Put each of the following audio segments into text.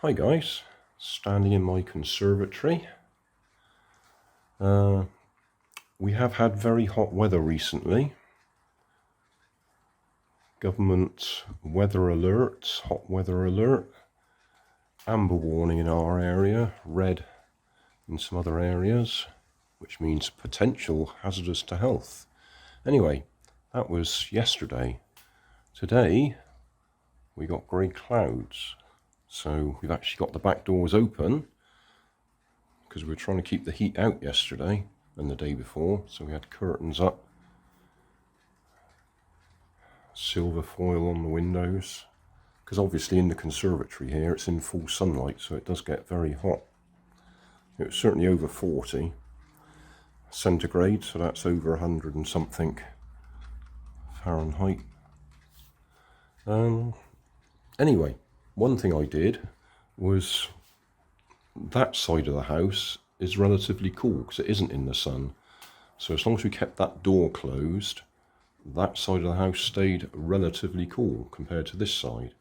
Hi guys, standing in my conservatory. We have had very hot weather recently. Government weather alert, hot weather alert, amber warning in our area, red in some other areas, which means potential hazardous to health. Anyway, that was yesterday. Today we got grey clouds. So we've actually got the back doors open because we were trying to keep the heat out yesterday and the day before. So we had curtains up, silver foil on the windows, because obviously in the conservatory here it's in full sunlight, so it does get very hot. It was certainly over 40 centigrade, so that's over 100 and something Fahrenheit. Anyway, one thing I did was, that side of the house is relatively cool because it isn't in the sun. So as long as we kept that door closed, that side of the house stayed relatively cool compared to this side.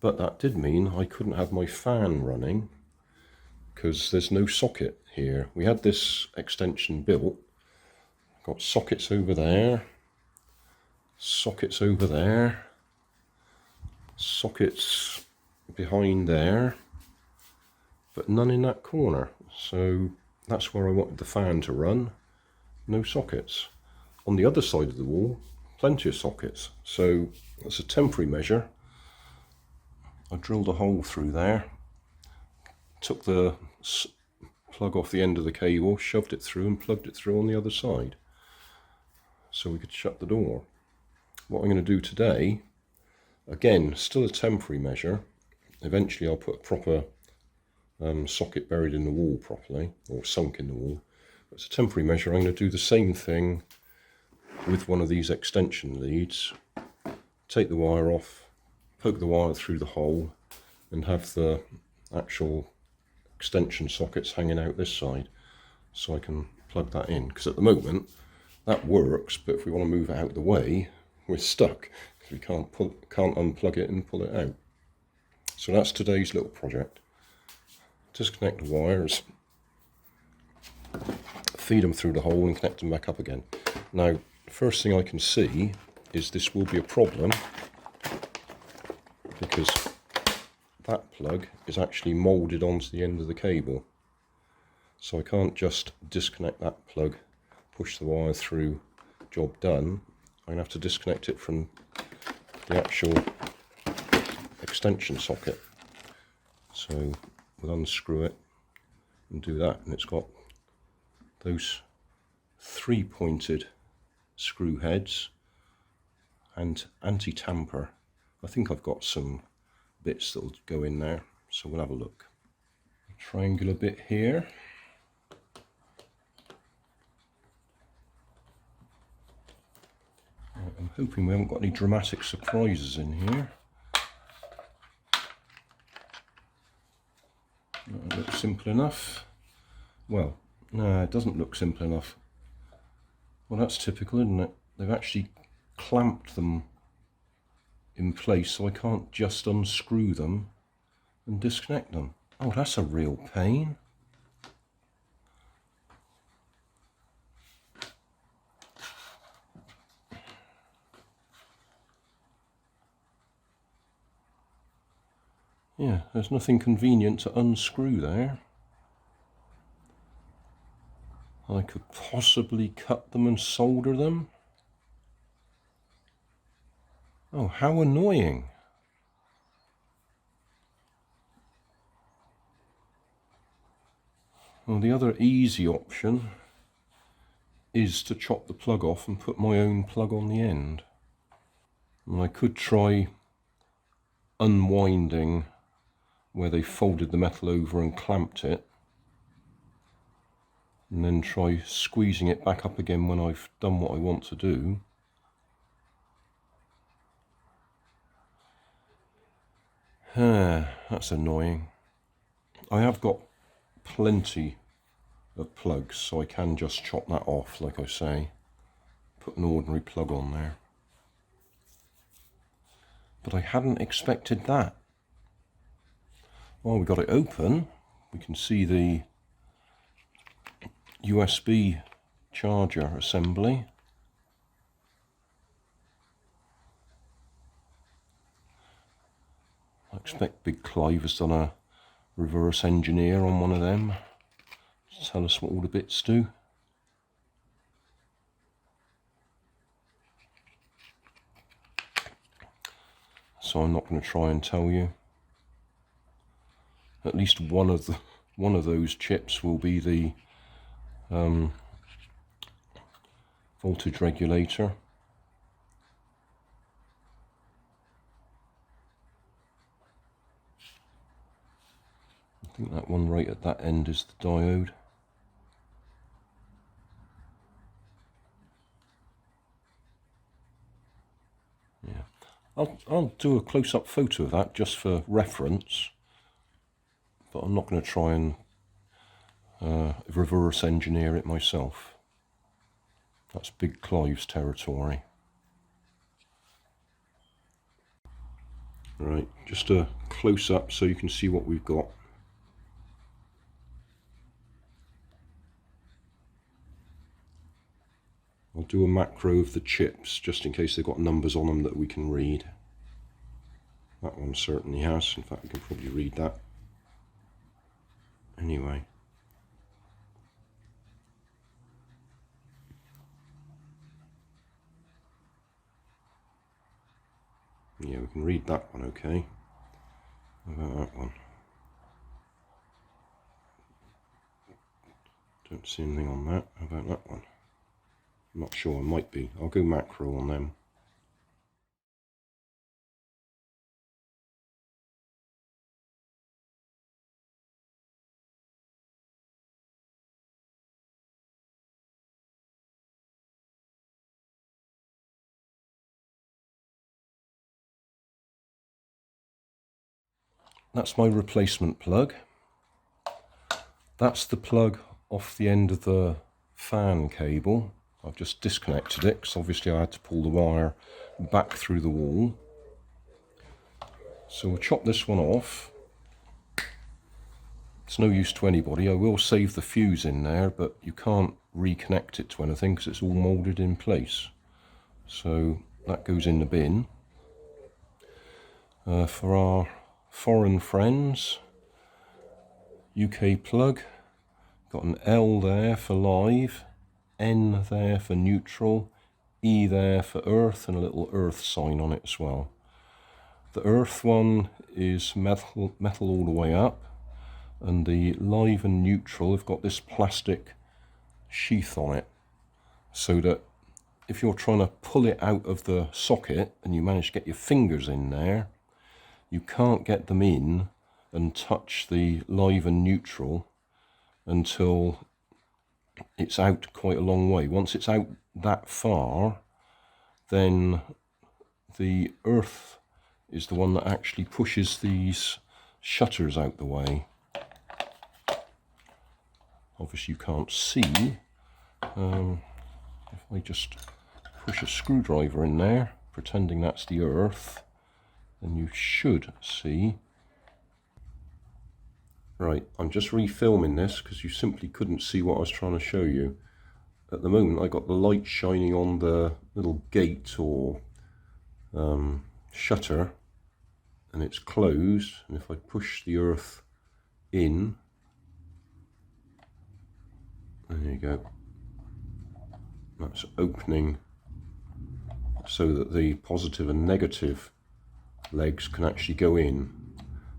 But that did mean I couldn't have my fan running because there's no socket here. We had this extension built, got sockets over there, sockets over there, sockets behind there, but none in that corner. So that's where I wanted the fan to run. No sockets. On the other side of the wall, plenty of sockets. So that's a temporary measure. I drilled a hole through there, took the plug off the end of the cable, shoved it through and plugged it through on the other side so we could shut the door. What I'm going to do today, again, still a temporary measure. Eventually I'll put a proper socket buried in the wall properly, or sunk in the wall. It's a temporary measure. I'm going to do the same thing with one of these extension leads. Take the wire off, poke the wire through the hole, and have the actual extension sockets hanging out this side, so I can plug that in. Because at the moment that works, but if we want to move it out of the way, we're stuck because we can't unplug it and pull it out. So that's today's little project. Disconnect the wires, feed them through the hole and connect them back up again. Now, the first thing I can see is this will be a problem because that plug is actually moulded onto the end of the cable. So I can't just disconnect that plug, push the wire through, job done. I'm going to have to disconnect it from the actual extension socket. So we'll unscrew it and do that, and it's got those 3-pointed screw heads and anti-tamper. I think I've got some bits that'll go in there, so we'll have a look. Triangular bit here. I'm hoping we haven't got any dramatic surprises in here. That looks simple enough. Well, no, it doesn't look simple enough. Well, that's typical, isn't it? They've actually clamped them in place, so I can't just unscrew them and disconnect them. Oh, that's a real pain. Yeah, there's nothing convenient to unscrew there. I could possibly cut them and solder them. Oh, how annoying. Well, the other easy option is to chop the plug off and put my own plug on the end. And I could try unwinding where they folded the metal over and clamped it, and then try squeezing it back up again when I've done what I want to do. That's annoying. I have got plenty of plugs, so I can just chop that off, like I say. Put an ordinary plug on there. But I hadn't expected that. While we got it open, we can see the USB charger assembly. I expect Big Clive has done a reverse engineer on one of them to tell us what all the bits do. So I'm not going to try and tell you. At least one of those chips will be the voltage regulator. I think that one right at that end is the diode. Yeah, I'll do a close-up photo of that just for reference, but I'm not going to try and reverse engineer it myself. That's Big Clive's territory. Right, just a close-up so you can see what we've got. I'll do a macro of the chips just in case they've got numbers on them that we can read. That one certainly has. In fact, we can probably read that. Anyway. Yeah, we can read that one okay. How about that one? Don't see anything on that. How about that one? I'm not sure, it might be. I'll go macro on them. That's my replacement plug. That's the plug off the end of the fan cable. I've just disconnected it because obviously I had to pull the wire back through the wall. So we'll chop this one off. It's no use to anybody. I will save the fuse in there, but you can't reconnect it to anything because it's all moulded in place. So that goes in the bin. For our foreign friends, UK plug, got an L there for live, N there for neutral, E there for earth, and a little earth sign on it as well. The earth one is metal all the way up, and the live and neutral have got this plastic sheath on it, so that if you're trying to pull it out of the socket and you manage to get your fingers in there, you can't get them in and touch the live and neutral until it's out quite a long way. Once it's out that far, then the earth is the one that actually pushes these shutters out the way. Obviously you can't see. If I just push a screwdriver in there, pretending that's the earth, then you should see. Right, I'm just refilming this because you simply couldn't see what I was trying to show you. At the moment I got the light shining on the little gate or shutter, and it's closed, and if I push the earth in, there you go, that's opening so that the positive and negative legs can actually go in.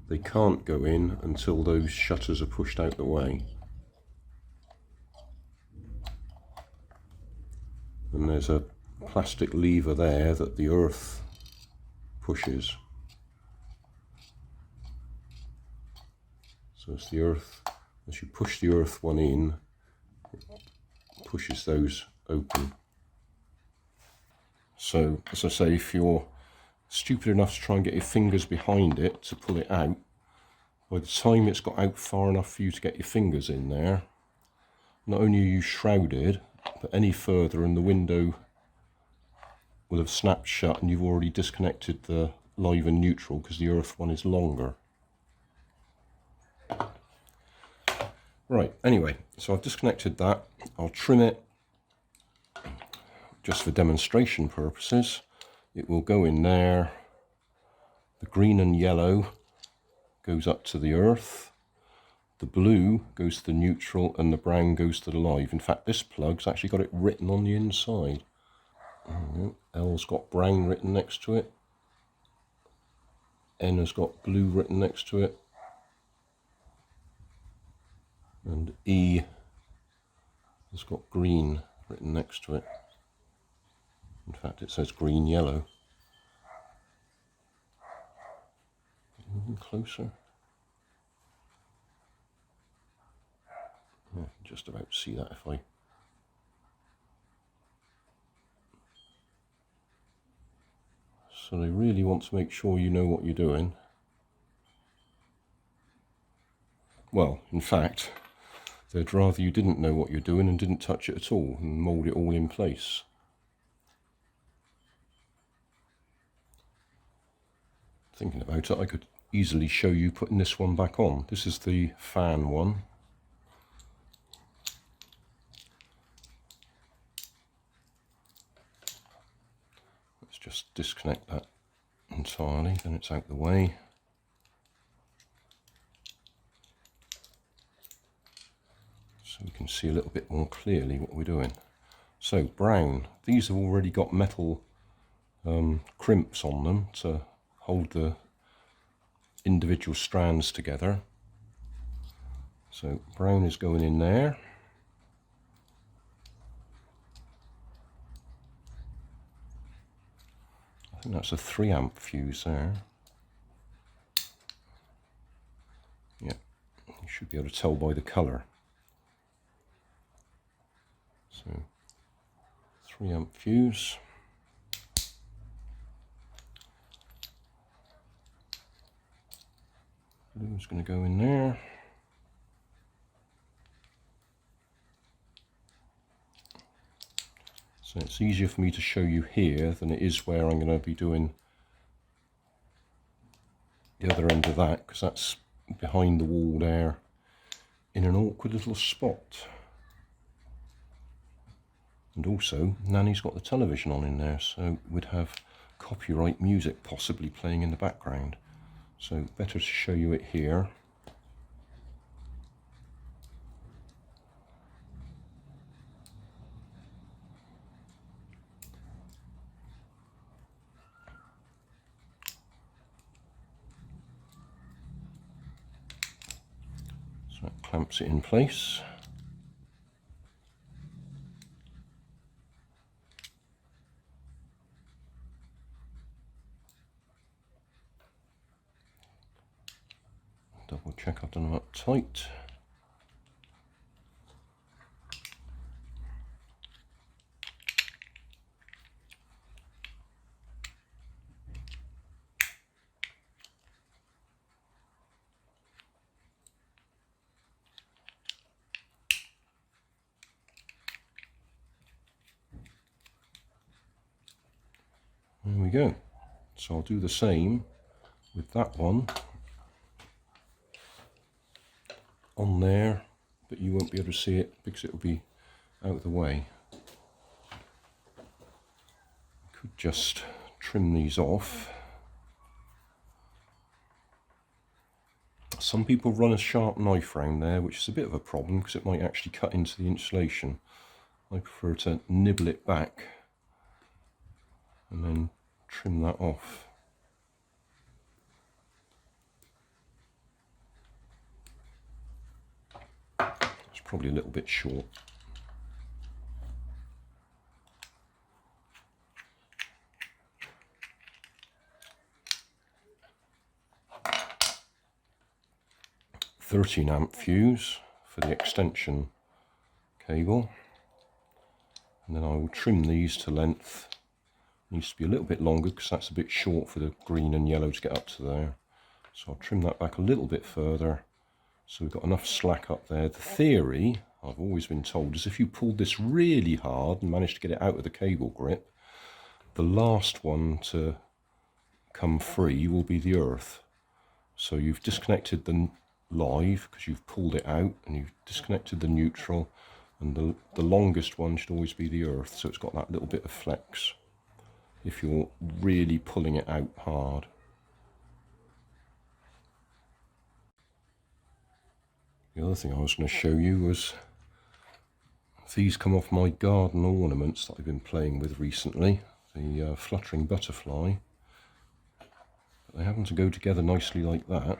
They can't go in until those shutters are pushed out the way. And there's a plastic lever there that the earth pushes. So it's the earth, as you push the earth one in, it pushes those open. So, as I say, if you're stupid enough to try and get your fingers behind it to pull it out, by the time it's got out far enough for you to get your fingers in there, not only are you shrouded, but any further and the window will have snapped shut and you've already disconnected the live and neutral because the earth one is longer. Right, anyway, so I've disconnected that. I'll trim it just for demonstration purposes. It will go in there. The green and yellow goes up to the earth. The blue goes to the neutral and the brown goes to the live. In fact, this plug's actually got it written on the inside. L's got brown written next to it. N has got blue written next to it. And E has got green written next to it. In fact, it says green yellow. Even closer. Yeah, just about to see that if I... So they really want to make sure you know what you're doing. Well, in fact, they'd rather you didn't know what you're doing and didn't touch it at all and mould it all in place. Thinking about it, I could easily show you putting this one back on. This is the fan one. Let's just disconnect that entirely, then it's out the way. So we can see a little bit more clearly what we're doing. So brown, these have already got metal crimps on them to hold the individual strands together. So brown is going in there. I think that's a 3 amp fuse there. Yeah, you should be able to tell by the colour. So 3 amp fuse. Blue's going to go in there. So it's easier for me to show you here than it is where I'm going to be doing the other end of that, because that's behind the wall there in an awkward little spot. And also, Nanny's got the television on in there, so we'd have copyright music possibly playing in the background. So better to show you it here. So that clamps it in place. Double check I've done them up tight. There we go. So I'll do the same with that one on there, but you won't be able to see it because it will be out of the way. Could just trim these off. Some people run a sharp knife round there, which is a bit of a problem because it might actually cut into the insulation. I prefer to nibble it back and then trim that off. It's probably a little bit short. .13 amp fuse for the extension cable, and then I will trim these to length. Needs to be a little bit longer because that's a bit short for the green and yellow to get up to there. So I'll trim that back a little bit further so we've got enough slack up there. The theory, I've always been told, is if you pulled this really hard and managed to get it out of the cable grip, the last one to come free will be the earth. So you've disconnected the live because you've pulled it out and you've disconnected the neutral, and the longest one should always be the earth, so it's got that little bit of flex if you're really pulling it out hard. The other thing I was going to show you was these come off my garden ornaments that I've been playing with recently, the fluttering butterfly. But they happen to go together nicely like that.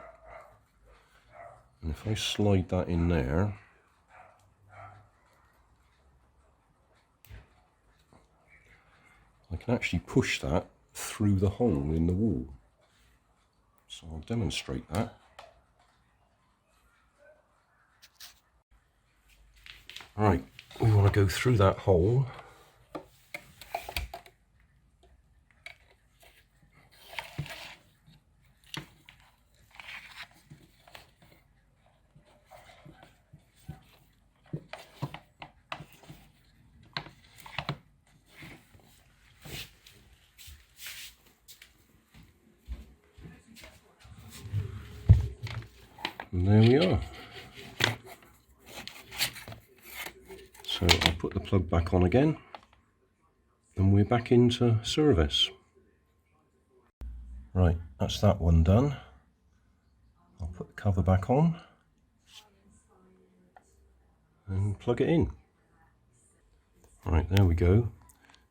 And if I slide that in there, I can actually push that through the hole in the wall. So I'll demonstrate that. Right, we want to go through that hole. And there we are. So I'll put the plug back on again and we're back into service. Right, that's that one done. I'll put the cover back on and plug it in. Right, there we go.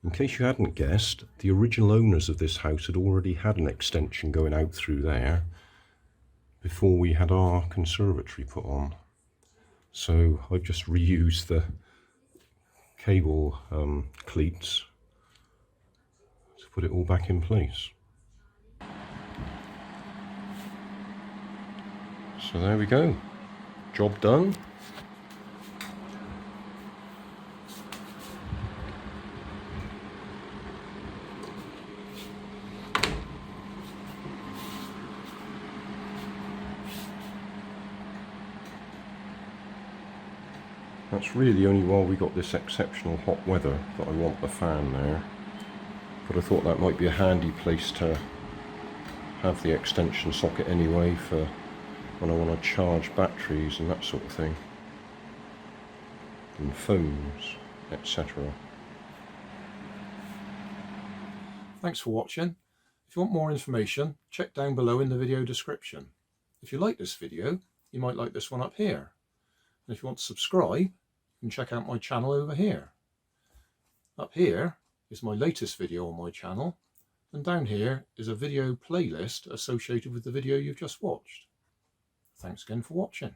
In case you hadn't guessed, the original owners of this house had already had an extension going out through there before we had our conservatory put on. So I've just reused the cable cleats to put it all back in place. So there we go, job done. That's really only while we got this exceptional hot weather that I want the fan there, but I thought that might be a handy place to have the extension socket anyway for when I want to charge batteries and that sort of thing, and phones, etc. Thanks for watching. If you want more information, check down below in the video description. If you like this video, you might like this one up here. And if you want to subscribe, you can check out my channel over here. Up here is my latest video on my channel, and down here is a video playlist associated with the video you've just watched. Thanks again for watching.